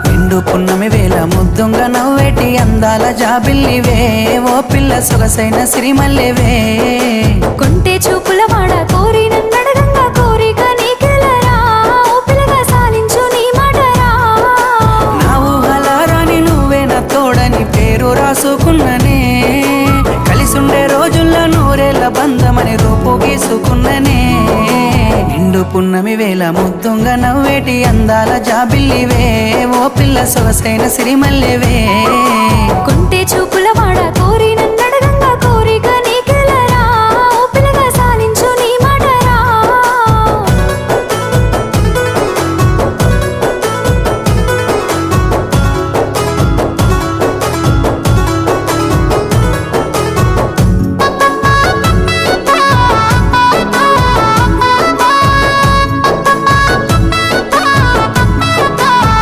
నిండు పున్నమి వేళ ముద్దుంగ నవ్వేటి అందాల జాబిల్లివే ఓ పిల్ల సొగసైన సిరిమల్లెవే కొంటే చూపుల వాడ కోరి నన్నడగంగా కోరిక నీకెలరా ఓ పిల్లగా సాలించు నీ మాటరా నా ఊహలారాని నువ్వే నా తోడని పేరు రాసుకున్ననే కలిసుండే రోజుల్లో నూరేళ్ల బంధమని రూపు గీసుకున్ననే నిండు పున్నమి వేళ ముద్దుంగ నవ్వేటి అందాల జాబిల్లివే ఓ పిల్ల సొగసైన సిరిమల్లెవే కొంటే చూపు